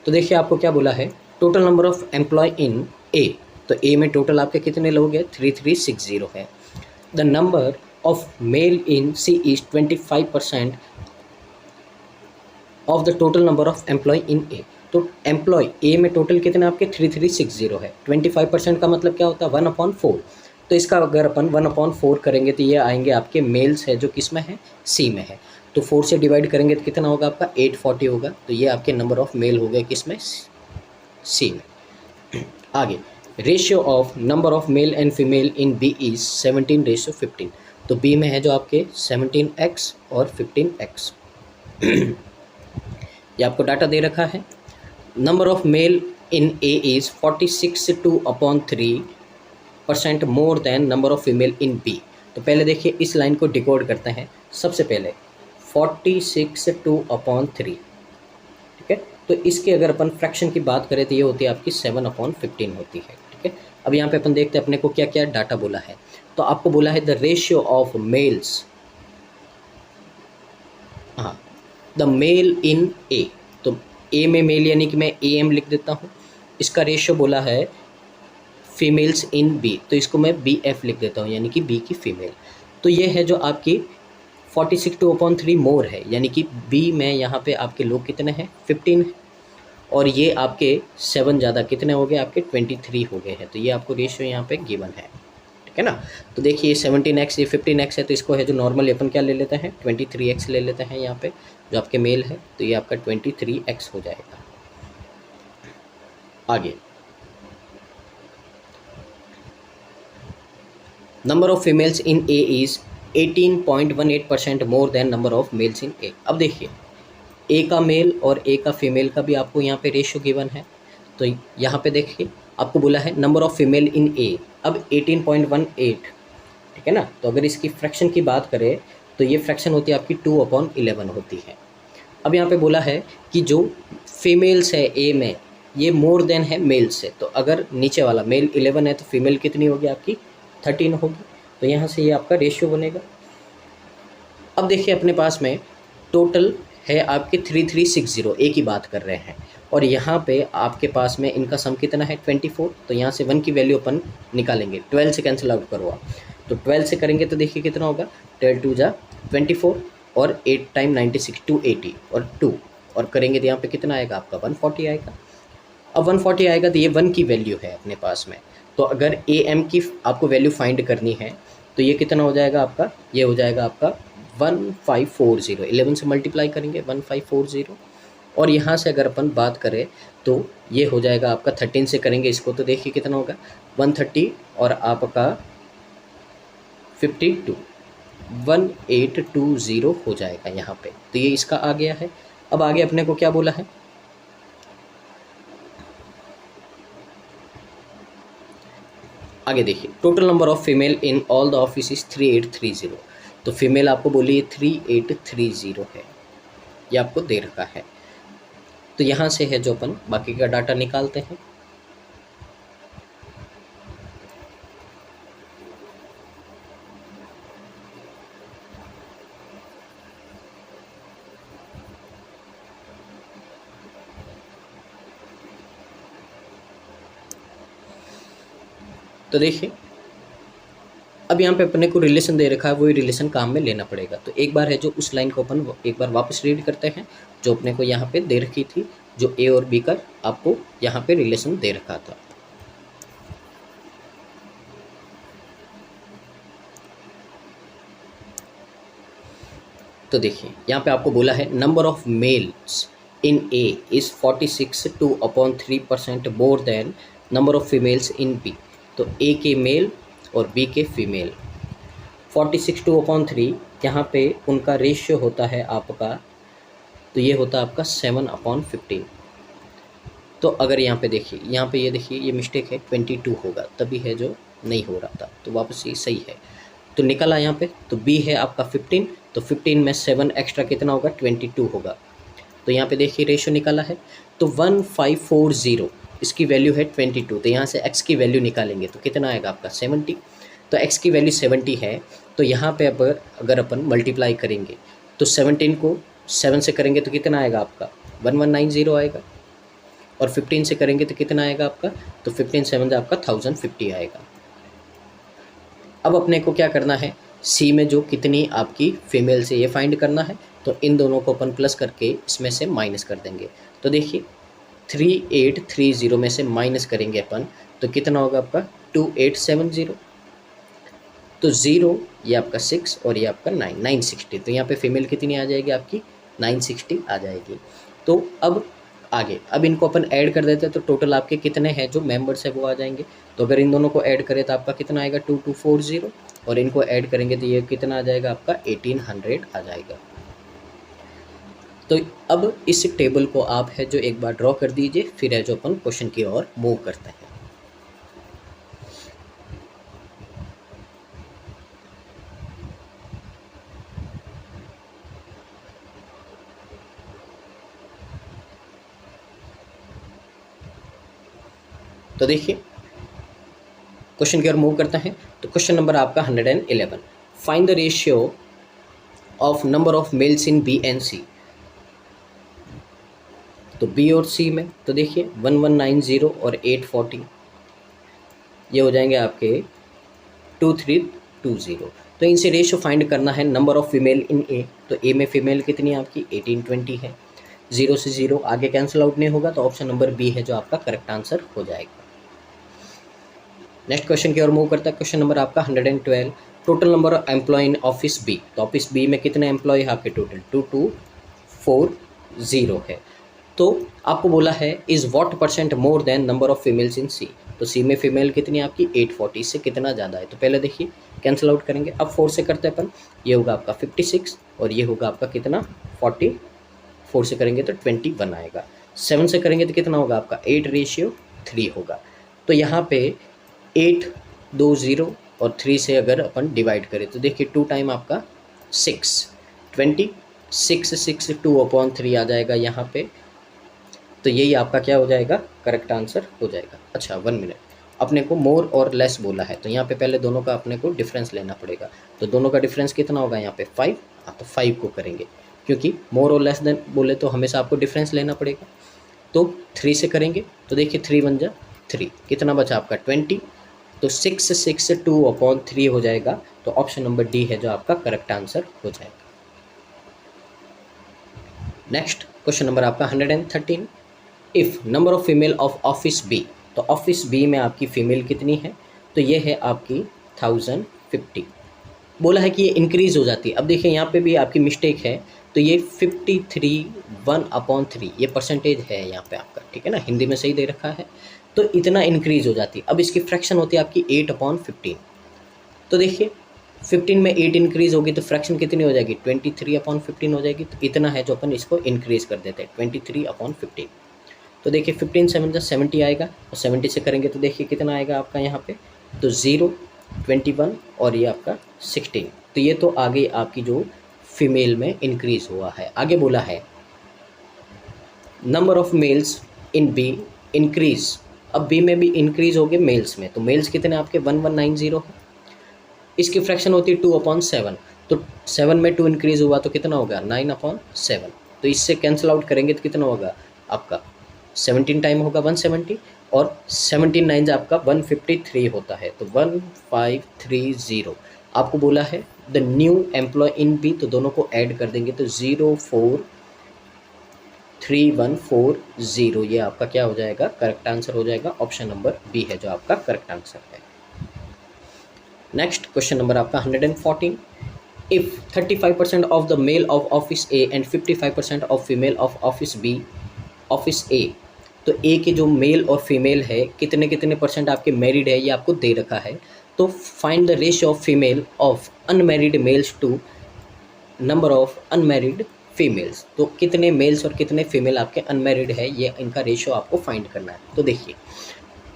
तो देखिए आपको क्या बोला है, total number of employ in A. तो ए में टोटल आपके कितने लोग हैं 3360 है। The number of male in C is 25% of the total number of employ in A. तो एम्प्लॉय ए में टोटल कितने आपके 3360 है। 25% का मतलब क्या होता है 1/4। तो इसका अगर अपन 1/4 करेंगे तो ये आएंगे आपके मेल्स है जो किस में है सी में है। तो 4 से डिवाइड करेंगे तो कितना होगा आपका 840 होगा। तो ये आपके नंबर ऑफ़ मेल हो गए किस में, सी में। आगे, ratio of number of male and female in B is 17:15। तो बी में है जो आपके 17x और 15x। ये आपको डाटा दे रखा है। Number of male in A is 46/3% more than number of female in B. तो पहले देखिए इस लाइन को डिकोड करते हैं। सबसे पहले 46/3, ठीक है। तो इसके अगर अपन फ्रैक्शन की बात करें तो ये होती है आपकी 7/15 होती है, ठीक है। अब यहाँ पे अपन देखते हैं अपने को क्या क्या डाटा बोला है। तो आपको बोला है द रेशियो ऑफ मेल्स, हाँ, द मेल इन ए। तो ए में मेल यानी कि मैं ए एम लिख देता हूँ। इसका रेशियो बोला है फीमेल्स इन बी, तो इसको मैं बी एफ लिख देता हूँ, यानी कि बी की फीमेल। तो ये है जो आपकी 46/3 मोर है, यानी कि बी में यहाँ पे आपके लोग कितने हैं, 15 हैं, और ये आपके 7 ज़्यादा कितने हो गए, आपके 23 हो गए हैं। तो ये आपको रेशियो यहाँ पे गिवन है, ठीक है ना। तो देखिए 17x, ये 15x है, तो इसको है जो नॉर्मली अपन क्या ले लेते हैं, 23x ले लेते हैं यहाँ पे जो आपके मेल है। तो ये आपका 23x हो जाएगा। आगे, number of females in A is 18.18% more than number of males in A. अब देखिए ए का मेल और ए का फीमेल का भी आपको यहाँ पे रेशियो गिवन है। तो यहाँ पे देखिए आपको बोला है number of female in A, अब 18.18, ठीक है ना। तो अगर इसकी फ्रैक्शन की बात करें तो ये फ्रैक्शन होती है आपकी 2/11 होती है। अब यहाँ पे बोला है कि जो फीमेल्स है ए में ये मोर देन है मेल से। तो अगर नीचे वाला मेल 11 है तो फीमेल कितनी होगी आपकी 13 होगी। तो यहाँ से ये आपका रेशियो बनेगा। अब देखिए अपने पास में टोटल है आपके 3360, ए की बात कर रहे हैं, और यहाँ पे आपके पास में इनका सम कितना है 24। तो यहाँ से 1 की वैल्यू अपन निकालेंगे, 12 से कैंसिल आउट करो आप। तो 12 से करेंगे तो देखिए कितना होगा, 12 2 जा 24, और 8 टाइम 96 280, और 2 और करेंगे तो यहाँ पे कितना आएगा आपका 140 आएगा। अब 140 आएगा तो ये 1 की वैल्यू है अपने पास में। तो अगर ए एम की आपको वैल्यू फाइंड करनी है तो ये कितना हो जाएगा आपका, ये हो जाएगा आपका 1540। 11 से मल्टीप्लाई करेंगे 1540, और यहाँ से अगर अपन बात करें तो ये हो जाएगा आपका 13 से करेंगे इसको तो देखिए कितना होगा 130, और आपका 52 1820 हो जाएगा यहाँ पे। तो ये इसका आ गया है। अब आगे अपने को क्या बोला है, आगे देखिए total number of female in all the office is 3830। तो फीमेल आपको बोलिए 3830 है, ये आपको दे रखा है। तो यहाँ से है जो अपन बाकी का डाटा निकालते हैं। तो देखिए अब यहाँ पे अपने को रिलेशन दे रखा है, वही रिलेशन काम में लेना पड़ेगा। तो एक बार है जो उस लाइन को अपन एक बार वापस रीड करते हैं जो अपने को यहाँ पे दे रखी थी, जो ए और बी का आपको यहाँ पे रिलेशन दे रखा था। तो देखिए यहाँ पे आपको बोला है number of males in A is 46/3% more than number of females in B. तो ए के मेल और बी के फीमेल 46/3, यहाँ पे उनका रेशियो होता है आपका, तो ये होता है आपका 7/15। तो अगर यहाँ पे देखिए, यहाँ पे ये देखिए ये मिस्टेक है 22 होगा, तभी है जो नहीं हो रहा था। तो वापस ये सही है। तो निकला यहाँ पे, तो बी है आपका 15, तो 15 में 7 एक्स्ट्रा कितना होगा 22 होगा। तो यहाँ पे देखिए रेशियो निकाला है, तो 1540 इसकी वैल्यू है 22। तो यहाँ से x की वैल्यू निकालेंगे तो कितना आएगा आपका 70। तो x की वैल्यू 70 है, तो यहाँ पे अगर अपन मल्टीप्लाई करेंगे तो 17 को 7 से करेंगे तो कितना आएगा आपका 1190 आएगा, और 15 से करेंगे तो कितना आएगा आपका, तो 15 7 आपका 1050 आएगा। अब अपने को क्या करना है, सी में जो कितनी आपकी फीमेल से ये फाइंड करना है, तो इन दोनों को अपन प्लस करके इसमें से माइनस कर देंगे। तो देखिए 3830 में से माइनस करेंगे अपन तो कितना होगा आपका 2870। तो 0 ये आपका 6 और ये आपका 960। तो यहाँ पे फीमेल कितनी आ जाएगी आपकी 960 आ जाएगी। तो अब आगे अब इनको अपन ऐड कर देते हैं तो टोटल आपके कितने हैं जो मेंबर्स है वो आ जाएंगे। तो अगर इन दोनों को ऐड करें तो आपका कितना आएगा 2240 और इनको ऐड करेंगे तो ये कितना आ जाएगा आपका 1800 आ जाएगा। तो अब इस टेबल को आप है जो एक बार ड्रॉ कर दीजिए, फिर है जो अपन क्वेश्चन की ओर मूव करते हैं। तो देखिए क्वेश्चन की ओर मूव करते हैं। तो क्वेश्चन नंबर आपका 111, find the ratio of number of males in B and C. तो बी और सी में तो देखिए 1190 और 840 ये हो जाएंगे आपके 2320। तो इनसे रेशियो फाइंड करना है number of female in A. तो ए में फीमेल कितनी है आपकी 1820 है। 0 से 0 आगे कैंसिल आउट नहीं होगा तो ऑप्शन नंबर बी है जो आपका करेक्ट आंसर हो जाएगा। नेक्स्ट क्वेश्चन की ओर मूव करता है। क्वेश्चन नंबर आपका 112, total number of employ in office B. तो ऑफिस बी में कितने एम्प्लॉय है आपके टोटल 2240 है। तो आपको बोला है is what percent more than number of females in C. तो सी में फीमेल कितनी है आपकी 840 से कितना ज़्यादा है। तो पहले देखिए कैंसिल आउट करेंगे। अब 4 से करते हैं अपन, ये होगा आपका 56 और ये होगा आपका कितना 40। 4 से करेंगे तो 21 आएगा। 7 से करेंगे तो कितना होगा आपका 8:3 होगा। तो यहाँ पे 820 और 3 से अगर अपन डिवाइड करें तो देखिए 2 टाइम आपका 6 26 6 2/3 आ जाएगा यहाँ पे। तो यही आपका क्या हो जाएगा करेक्ट आंसर हो जाएगा। अच्छा 1 मिनट, अपने को मोर और लेस बोला है तो यहाँ पे पहले दोनों का अपने को डिफरेंस लेना पड़ेगा। तो दोनों का डिफरेंस कितना होगा यहाँ पे 5। हाँ तो 5 को करेंगे क्योंकि मोर और लेस देन बोले तो हमेशा आपको डिफरेंस लेना पड़ेगा। तो 3 से करेंगे तो देखिए 3 1 जा 3, कितना बचा आपका 20। तो 6 2/3 हो जाएगा। तो ऑप्शन नंबर डी है जो आपका करेक्ट आंसर हो जाएगा। नेक्स्ट क्वेश्चन नंबर आपका 113, if number of female of office B. तो ऑफिस बी में आपकी फ़ीमेल कितनी है। तो ये है आपकी 1050। बोला है कि ये इंक्रीज़ हो जाती है। अब देखिए यहाँ पे भी आपकी मिस्टेक है। तो ये 53 1/3 ये परसेंटेज है यहाँ पे आपका, ठीक है ना, हिंदी में सही दे रखा है। तो इतना इंक्रीज़ हो जाती है। अब इसकी फ्रैक्शन होती है आपकी 8/15। तो देखिए 15 में 8 इंक्रीज़ होगी तो फ्रैक्शन कितनी हो जाएगी 23/15 हो जाएगी। तो इतना है जो अपन इसको इंक्रीज़ कर देते हैं 23/15। तो देखिए 15 7 जा 70 आएगा और 70 से करेंगे तो देखिए कितना आएगा आपका यहाँ पे। तो 0 21 और ये आपका 16। तो ये तो आगे आपकी जो फीमेल में इंक्रीज़ हुआ है। आगे बोला है number of males in B increase. अब बी में भी इंक्रीज़ हो गए मेल्स में। तो मेल्स कितने आपके 1190 है। इसकी फ्रैक्शन होती है 2/7। तो 7 में 2 इंक्रीज़ हुआ तो कितना होगा 9/7। तो इससे कैंसिल आउट करेंगे तो कितना होगा आपका 17 टाइम होगा 170 और 17 9 आपका 153 होता है। तो 1530 आपको बोला है the new employee in B. तो दोनों को ऐड कर देंगे तो 043,140 ये आपका क्या हो जाएगा करेक्ट आंसर हो जाएगा। ऑप्शन नंबर बी है जो आपका करेक्ट आंसर है। नेक्स्ट क्वेश्चन नंबर आपका 114, if 35% of the male of office A and 55% of female of office B office A. तो ए के जो मेल और फीमेल है कितने कितने परसेंट आपके मैरिड है ये आपको दे रखा है। तो find the ratio of female of unmarried males to number of unmarried females. तो कितने मेल्स और कितने फीमेल आपके अनमैरिड है ये इनका रेशियो आपको फाइंड करना है। तो देखिए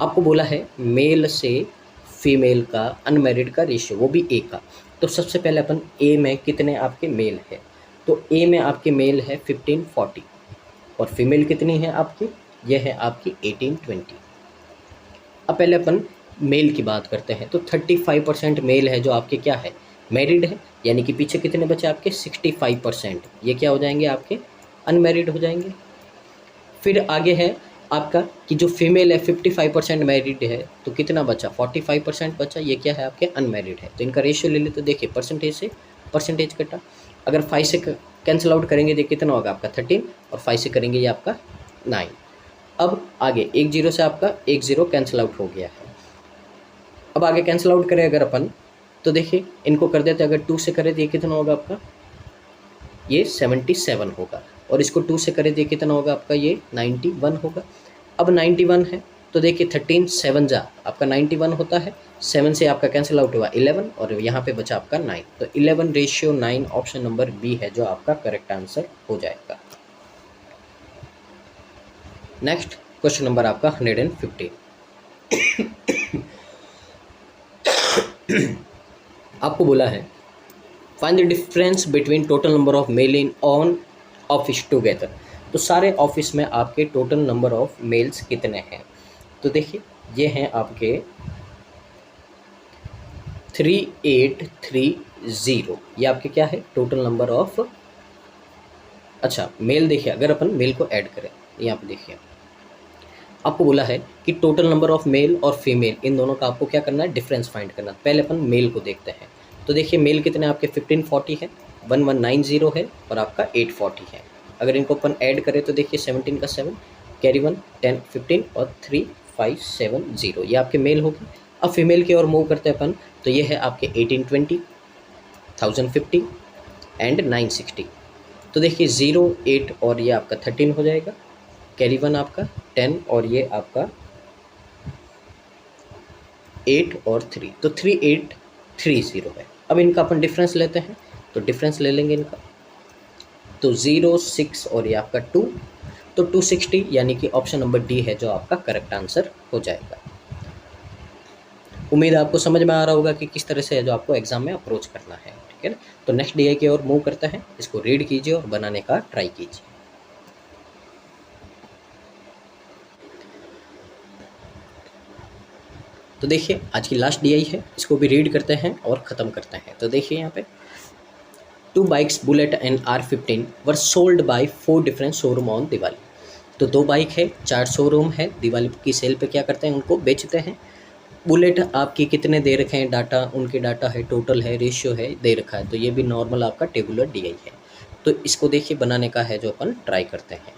आपको बोला है मेल से फीमेल का अनमैरिड का रेशियो वो भी ए का। तो सबसे पहले अपन ए में कितने आपके मेल है। तो ए में आपके मेल है 1540 और फीमेल कितनी है आपकी यह है आपकी 1820। अब पहले अपन मेल की बात करते हैं। तो 35% मेल है जो आपके क्या है मैरिड है, यानी कि पीछे कितने बचे आपके 65% ये क्या हो जाएंगे आपके अनमैरिड हो जाएंगे। फिर आगे है आपका कि जो फीमेल है 55% मैरिड है तो कितना बचा 45% बचा ये क्या है आपके अनमैरिड है। तो इनका रेशियो ले ले तो देखिए परसेंटेज से परसेंटेज कटा। अगर 5 से कैंसिल आउट करेंगे देखिए कितना होगा आपका 13 और 5 से करेंगे ये आपका 9। अब आगे 1 0 से आपका 1 0 कैंसिल आउट हो गया है। अब आगे कैंसिल आउट करें अगर अपन तो देखिए इनको कर देते, अगर 2 से करें तो ये कितना होगा आपका, ये 77 होगा, और इसको 2 से करें तो ये कितना होगा आपका, ये 91 होगा। अब 91 है तो देखिए 13 7 जा आपका 91 होता है, 7 से आपका कैंसिल आउट हुआ 11, और यहाँ पे बचा आपका 9, तो 11:9 ऑप्शन नंबर बी है जो आपका करेक्ट आंसर हो जाएगा। नेक्स्ट क्वेश्चन नंबर आपका 115। आपको बोला है find the difference between total number of male in on office together. तो सारे ऑफिस में आपके टोटल नंबर ऑफ मेल्स कितने हैं। तो देखिए ये हैं आपके 3830, ये आपके क्या है टोटल नंबर ऑफ, अच्छा मेल देखिए, अगर अपन मेल को ऐड करें यहाँ पे देखिए आपको बोला है कि टोटल नंबर ऑफ मेल और फीमेल इन दोनों का आपको क्या करना है, डिफरेंस फाइंड करना है। पहले अपन मेल को देखते हैं। तो देखिए मेल कितने आपके 1540 है, 1190 है, और आपका 840 है। अगर इनको अपन ऐड करें तो देखिए 17 का 7 कैरी 1 10 15 और 3570, ये आपके मेल होगी। अब फीमेल की ओर मूव करते हैं अपन, तो ये है आपके 1820, 1050 एंड 960। तो देखिए 0 8 और ये आपका 13 हो जाएगा, कैरी 1 आपका 10 और ये आपका 8 और 3, तो 3830 है। अब इनका अपन डिफरेंस लेते हैं, तो डिफरेंस ले लेंगे इनका, तो 0 6 और ये आपका 2, तो 260, यानी कि ऑप्शन नंबर डी है जो आपका करेक्ट आंसर हो जाएगा। उम्मीद है आपको समझ में आ रहा होगा कि किस तरह से है जो आपको एग्जाम में अप्रोच करना है, ठीक है ना। तो नेक्स्ट डीआई की ओर मूव करते हैं, इसको रीड कीजिए और बनाने का ट्राई कीजिए। तो देखिए आज की लास्ट डीआई है, इसको भी रीड करते हैं और ख़त्म करते हैं। तो देखिए यहाँ पे 2 bikes bullet and R15 were sold by 4 different showroom on Diwali. तो 2 बाइक है, 4 शोरूम है, दिवाली की सेल पे क्या करते हैं, उनको बेचते हैं। बुलेट आपकी कितने दे रखे हैं डाटा, उनके डाटा है, टोटल है, रेशियो है, दे रखा है। तो ये भी नॉर्मल आपका टेबुलर डीआई है। तो इसको देखिए बनाने का है जो अपन ट्राई करते हैं।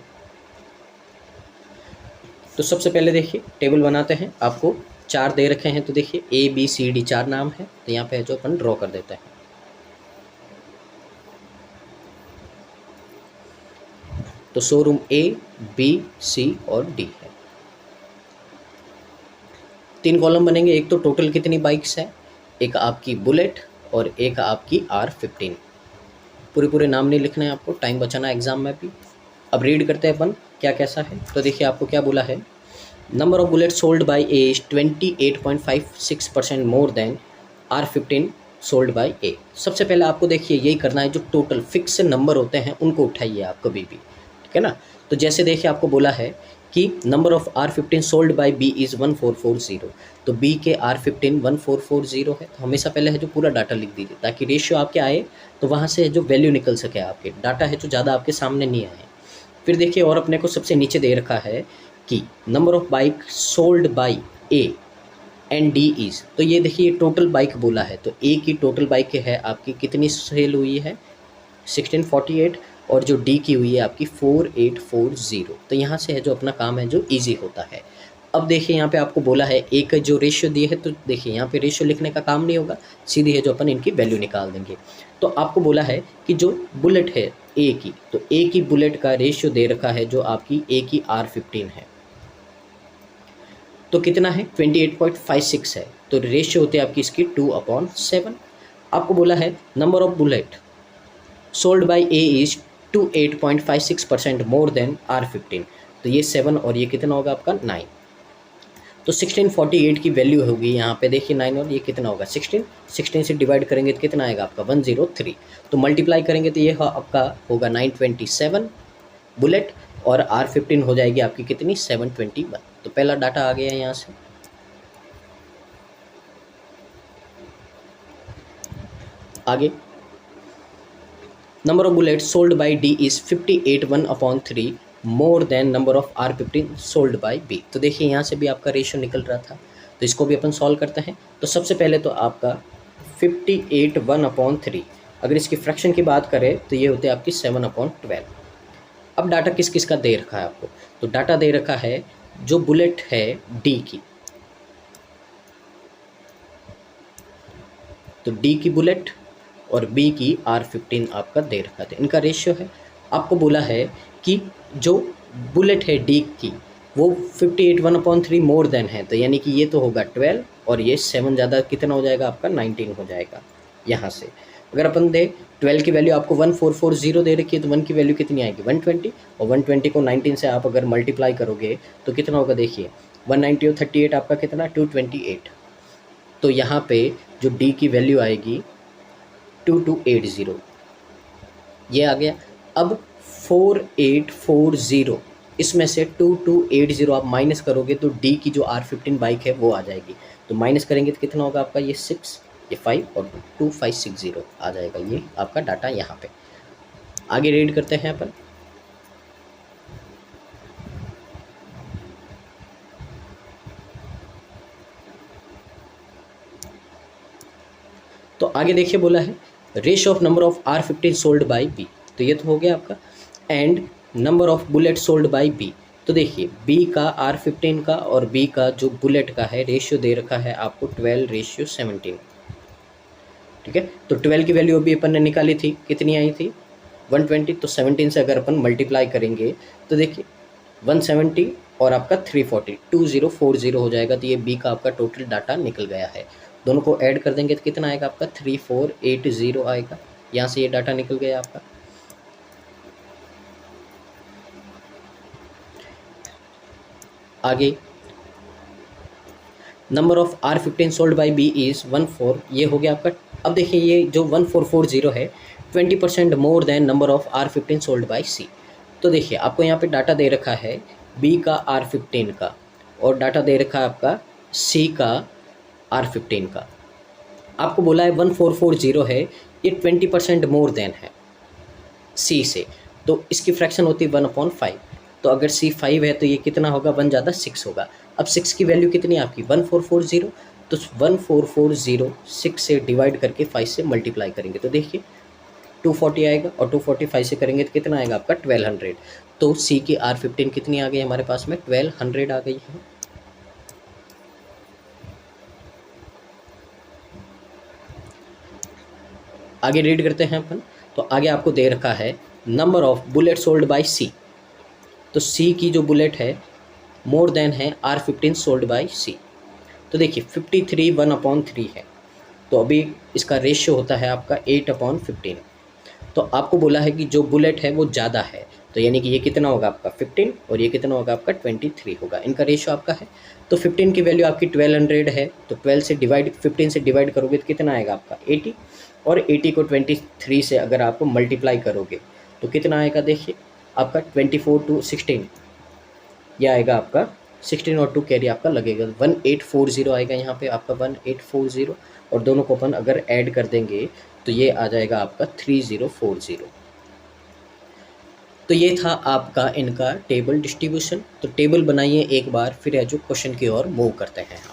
तो सबसे पहले देखिए टेबल बनाते हैं, आपको 4 दे रखे हैं, तो देखिए ABCD 4 नाम है, तो यहाँ पे है जो अपन ड्रॉ कर देते हैं। तो शोरूम A, B, C और D है। 3 कॉलम बनेंगे, एक तो टोटल कितनी बाइक्स है, एक आपकी बुलेट और एक आपकी R15। पूरे नाम नहीं लिखना है आपको, टाइम बचाना है एग्जाम में भी। अब रीड करते हैं अपन क्या कैसा है। तो देखिए आपको क्या बोला है, number of bullet sold bye A is 28.56% more than R15 sold bye A। सबसे पहले आपको देखिए यही करना है, जो टोटल फिक्स नंबर होते हैं उनको उठाइए आप कभी भी, ठीक है ना। तो जैसे देखिए आपको बोला है कि number of R15 sold bye B is 1440, तो B के R15 1440 है, तो हमेशा पहले है जो पूरा डाटा लिख दीजिए ताकि रेशियो आपके आए, तो वहाँ से जो वैल्यू निकल सके आपके, डाटा है जो ज़्यादा आपके सामने नहीं आए। फिर देखिए और अपने को सबसे नीचे दे रखा है कि number of bike sold by A and D is, तो ये देखिए टोटल बाइक बोला है, तो A की टोटल बाइक है आपकी कितनी सेल हुई है 1648, और जो D की हुई है आपकी 4840। तो यहाँ से है जो अपना काम है जो इजी होता है। अब देखिए यहाँ पे आपको बोला है एक जो रेशियो दी है, तो देखिए यहाँ पे रेशियो लिखने का काम नहीं होगा, सीधी है जो अपन इनकी वैल्यू निकाल देंगे। तो आपको बोला है कि जो बुलेट है A की, तो A की बुलेट का रेशियो दे रखा है जो आपकी A की R15 है, तो कितना है 28.56 है, तो रेशियो होती है आपकी इसकी 2/7। आपको बोला है number of bullet sold bye A is 28.56% more than R15, तो ये 7 और ये कितना होगा आपका 9। तो 1648 की वैल्यू होगी यहाँ पे देखिए 9 और ये कितना होगा 16 से डिवाइड करेंगे तो कितना आएगा आपका 103, तो मल्टीप्लाई करेंगे तो ये आपका होगा 927 बुलेट, और R15 हो जाएगी आपकी कितनी 721। तो पहला डाटा आ गया है यहाँ से। आगे number of bullet sold bye D is 58 1/3 more than number of R15 sold bye B। तो देखिए यहाँ से भी आपका रेशियो निकल रहा था, तो इसको भी अपन सॉल्व करते हैं। तो सबसे पहले तो आपका 58 1/3, अगर इसकी फ्रैक्शन की बात करें तो ये होते हैं आपकी 7/12। अब डाटा किस किस का दे रखा है आपको, तो डाटा दे रखा है जो बुलेट है D की, तो डी की बुलेट और बी की R15 आपका दे रखा था, इनका रेशियो है। आपको बोला है कि जो बुलेट है डी की वो 58 1/3 मोर देन है, तो यानी कि ये तो होगा 12 और ये 7 ज़्यादा कितना हो जाएगा आपका 19 हो जाएगा। यहाँ से अगर अपन दे 12 की वैल्यू आपको 1440 दे रखी है, तो 1 की वैल्यू कितनी आएगी 120, और 120 को 19 से आप अगर मल्टीप्लाई करोगे तो कितना होगा, देखिए 190 और 38 आपका कितना 228। तो यहाँ पे जो डी की वैल्यू आएगी 2280, ये आ गया। अब 4840 इसमें से 2280 आप माइनस करोगे तो डी की जो R15 बाइक है वो आ जाएगी। तो माइनस करेंगे तो कितना होगा आपका, ये 6, ये 5 और 2560 आ जाएगा, ये आपका डाटा यहाँ पे। आगे रीड करते हैं अपन। तो आगे देखिए बोला है ratio of number of R15 sold by B, तो ये तो हो गया आपका, and number of bullet sold by B. तो देखिए बी का R15 का और बी का जो बुलेट का है रेशियो दे रखा है आपको 12:17, ठीक है। तो 12 की वैल्यू अभी अपन ने निकाली थी, कितनी आई थी 120, तो 17 से अगर अपन मल्टीप्लाई करेंगे तो देखिए 170 और आपका 340 2040 हो जाएगा। तो ये बी का आपका टोटल डाटा निकल गया है। दोनों को ऐड कर देंगे तो कितना आएगा आपका 3480 आएगा। यहाँ से ये डाटा निकल गया आपका। आगे number of R15 sold by B is 14, ये हो गया आपका। अब देखिए ये जो 1440 है 20% more than number of R15 sold by C. तो देखिए आपको यहाँ पे डाटा दे रखा है बी का R15 का और डाटा दे रखा है आपका सी का R15 का। आपको बोला है 1440 है, ये 20% मोर देन है सी से, तो इसकी फ्रैक्शन होती है 1/5। तो अगर सी 5 है तो ये कितना होगा 1 ज़्यादा 6 होगा। अब 6 की वैल्यू कितनी है आपकी 1440, तो 1440 6 से डिवाइड करके 5 से मल्टीप्लाई करेंगे तो देखिए 240 आएगा, और 245 से करेंगे तो कितना आएगा आपका 1200। तो सी की R15 कितनी आ गई हमारे पास में 1200 आ गई है। आगे रीड करते हैं अपन। तो आगे आपको दे रखा है number of bullet sold by C. तो सी की जो बुलेट है मोर देन है R15 सोल्ड बाय सी। तो देखिए 53 1/3 है, तो अभी इसका रेशियो होता है आपका 8/15। तो आपको बोला है कि जो बुलेट है वो ज़्यादा है, तो यानी कि ये कितना होगा आपका 15 और ये कितना होगा आपका 23 होगा, इनका रेशियो आपका है। तो 15 की वैल्यू आपकी 1200 है, तो 12 से डिवाइड 15 से डिवाइड करोगे तो कितना आएगा आपका 80, और 80 को 23 से अगर आप मल्टीप्लाई करोगे तो कितना आएगा, देखिए आपका 24 to 16, यह आएगा आपका 16 और 2 कैरी आपका लगेगा 1840 आएगा यहाँ पे आपका 1840, और दोनों को अपन अगर ऐड कर देंगे तो ये आ जाएगा आपका 3040। तो ये था आपका इनका टेबल डिस्ट्रीब्यूशन। तो टेबल बनाइए एक बार, फिर जो क्वेश्चन की ओर मूव करते हैं हम।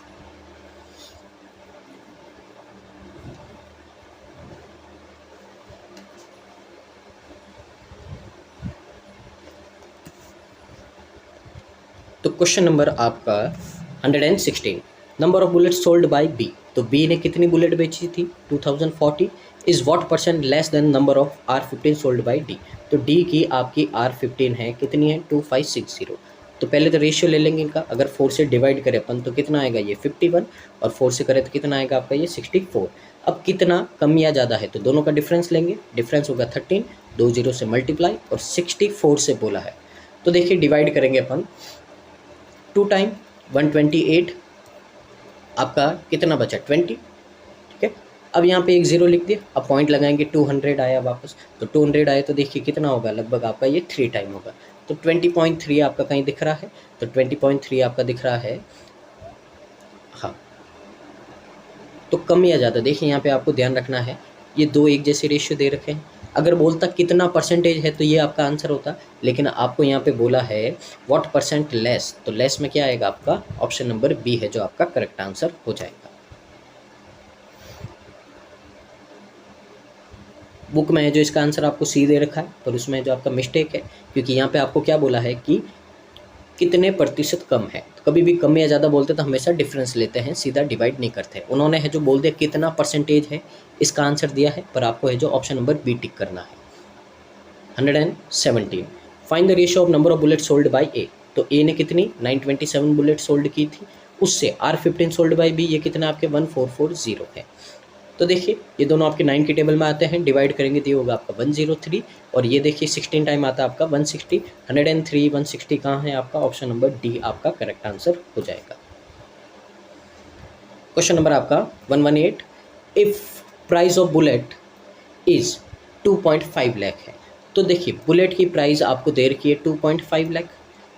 तो क्वेश्चन नंबर आपका 116, number of bullet sold by B. तो बी ने कितनी बुलेट बेची थी 2040, is what percent less than number of R15 sold by D. तो डी की आपकी R15 है कितनी है 2560। तो पहले तो रेशियो ले लेंगे इनका, अगर 4 से डिवाइड करें अपन तो कितना आएगा ये 51, और 4 से करें तो कितना आएगा आपका ये 64। अब कितना कम या ज़्यादा है तो दोनों का डिफरेंस लेंगे, डिफरेंस होगा 13, 2 0 से मल्टीप्लाई और 64 से बोला है। तो देखिए डिवाइड करेंगे अपन 2 टाइम 128, आपका कितना बचा 20, ठीक है। अब यहाँ पे एक ज़ीरो लिख दिया, अब पॉइंट लगाएंगे 200 आया वापस, तो 200 आया तो देखिए कितना होगा लगभग आपका ये 3 टाइम होगा। तो 20.3 आपका कहीं दिख रहा है, तो 20.3 आपका दिख रहा है, हाँ। तो कम या ज़्यादा देखिए यहाँ पे आपको ध्यान रखना है, ये दो एक जैसे रेशियो दे रखे हैं। अगर बोलता कितना परसेंटेज है तो ये आपका आंसर होता, लेकिन आपको यहाँ पे बोला है व्हाट परसेंट लेस, तो लेस में क्या आएगा आपका ऑप्शन नंबर बी है जो आपका करेक्ट आंसर हो जाएगा। बुक में है जो इसका आंसर आपको सी दे रखा है, पर उसमें जो आपका मिस्टेक है, क्योंकि यहाँ पे आपको क्या बोला है कि कितने प्रतिशत कम है, कभी भी कम या ज़्यादा बोलते तो हमेशा डिफरेंस लेते हैं, सीधा डिवाइड नहीं करते। उन्होंने है जो बोल दिया कितना परसेंटेज है, इसका आंसर दिया है, पर आपको है जो ऑप्शन नंबर बी टिक करना है। 117 find the ratio of number of bullet sold by A. तो ए ने कितनी 927 बुलेट सोल्ड की थी, उससे R15 सोल्ड बाय बी ये कितना आपके 1440 है। तो देखिए ये दोनों आपके 9 की टेबल में आते हैं, डिवाइड करेंगे तो ये होगा आपका 103, और ये देखिए 16 टाइम आता है आपका 160। 103 160 कहाँ है आपका, ऑप्शन नंबर डी आपका करेक्ट आंसर हो जाएगा। क्वेश्चन नंबर आपका 118, if price of bullet is 2.5 lakh है। तो देखिए बुलेट की प्राइस आपको दे रखी है 2.5 lakh,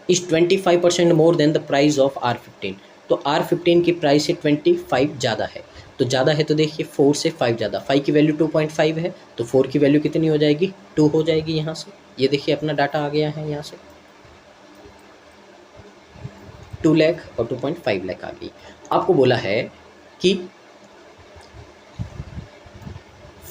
is 25% more than the price of R15। तो R15 की प्राइस से 25 ज़्यादा है, तो ज़्यादा है तो देखिए 4 से 5 ज़्यादा, 5 की वैल्यू 2.5 है, तो 4 की वैल्यू कितनी हो जाएगी 2 हो जाएगी यहाँ से। ये देखिए अपना डाटा आ गया है यहाँ से 2 लाख और 2.5 लाख आ गई। आपको बोला है कि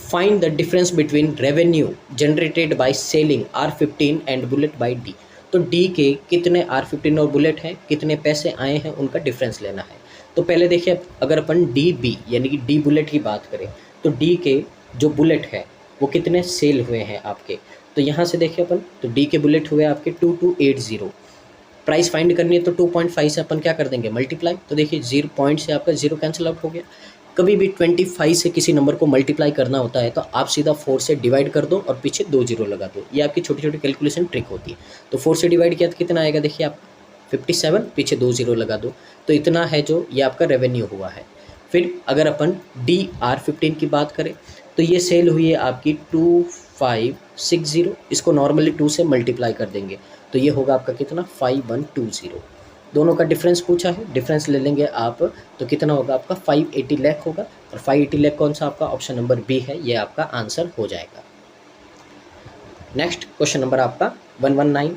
find the difference between revenue generated by selling R15 and Bullet by D. तो डी के कितने R15 और बुलेट हैं, कितने पैसे आए हैं, उनका डिफरेंस लेना है। तो पहले देखिए अगर अपन डी बी यानी कि डी बुलेट की बात करें तो डी के जो बुलेट है वो कितने सेल हुए हैं आपके। तो यहाँ से देखिए अपन, तो डी के बुलेट हुए आपके 2280। प्राइस फाइंड करनी है तो 2.5 से अपन क्या कर देंगे मल्टीप्लाई। तो देखिए 0 पॉइंट से आपका 0 कैंसिल आउट हो गया। कभी भी 25 से किसी नंबर को मल्टीप्लाई करना होता है तो आप सीधा 4 से डिवाइड कर दो और पीछे 2 जीरो लगा दो, ये आपकी छोटी छोटी कैलकुलेशन ट्रिक होती है। तो 4 से डिवाइड किया तो कितना आएगा, देखिए आप 57, पीछे 2 जीरो लगा दो, तो इतना है जो ये आपका रेवेन्यू हुआ है। फिर अगर अपन DR15 की बात करें तो ये सेल हुई है आपकी 2560, इसको नॉर्मली 2 से मल्टीप्लाई कर देंगे तो ये होगा आपका कितना 5120। दोनों का डिफरेंस पूछा है, डिफरेंस ले लेंगे आप तो कितना होगा आपका 580 लाख होगा, और 580 लाख कौन सा आपका, ऑप्शन नंबर बी है, ये आपका आंसर हो जाएगा। नेक्स्ट क्वेश्चन नंबर आपका 119,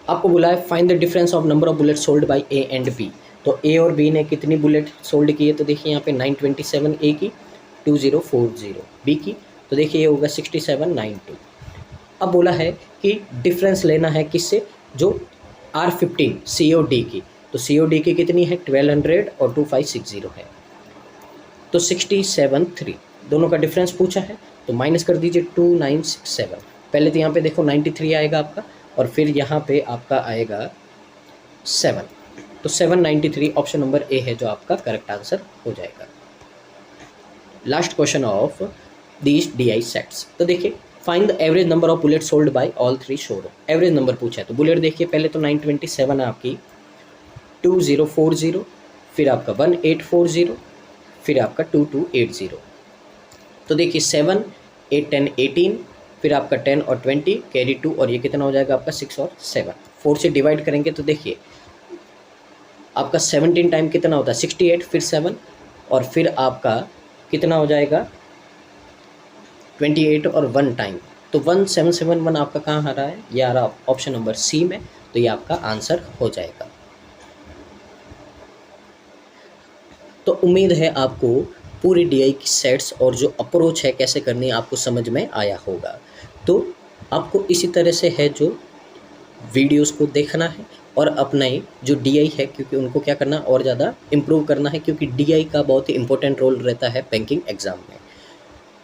आपको बोला है find the difference of number of bullet sold by A and B. तो ए और बी ने कितनी बुलेट सोल्ड की है, तो देखिए यहाँ पे 927 ए की, 2040 बी की, तो देखिए ये होगा 6792। अब बोला है कि डिफरेंस लेना है किससे, जो R15 COD की, तो COD की कितनी है 1200 और 2560 है, तो 673, दोनों का डिफरेंस पूछा है तो माइनस कर दीजिए 2967। पहले तो यहाँ पे देखो 93 आएगा आपका, और फिर यहाँ पे आपका आएगा 7, तो 793 ऑप्शन नंबर ए है जो आपका करेक्ट आंसर हो जाएगा। Last question of these DI sets. तो देखिए find the average number of bullet sold bye all 3 showroom. Average number पूछा है तो बुलेट देखिए पहले तो 927 है आपकी, 2040, फिर आपका 1840, फिर आपका 2280। तो देखिए 7 8 10 18, फिर आपका 10 और 20 कैरी 2, और ये कितना हो जाएगा आपका 6 और 7। 4 से डिवाइड करेंगे तो देखिए आपका 17 टाइम कितना होता है 68, फिर 7, और फिर आपका कितना हो जाएगा 28 और 1 टाइम, तो 1771 आपका कहाँ आ रहा है, ये आ रहा ऑप्शन नंबर सी में, तो ये आपका आंसर हो जाएगा। तो उम्मीद है आपको पूरी DI की सेट्स और जो अप्रोच है कैसे करनी है आपको समझ में आया होगा। तो आपको इसी तरह से है जो वीडियोस को देखना है और अपने जो DI है, क्योंकि उनको क्या करना और ज़्यादा इम्प्रूव करना है, क्योंकि DI का बहुत ही इंपॉर्टेंट रोल रहता है बैंकिंग एग्जाम में।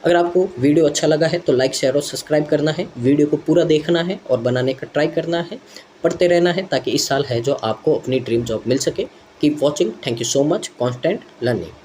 अगर आपको वीडियो अच्छा लगा है तो लाइक शेयर और सब्सक्राइब करना है, वीडियो को पूरा देखना है और बनाने का ट्राई करना है, पढ़ते रहना है ताकि इस साल है जो आपको अपनी ड्रीम जॉब मिल सके। Keep watching, thank you so much, constant learning.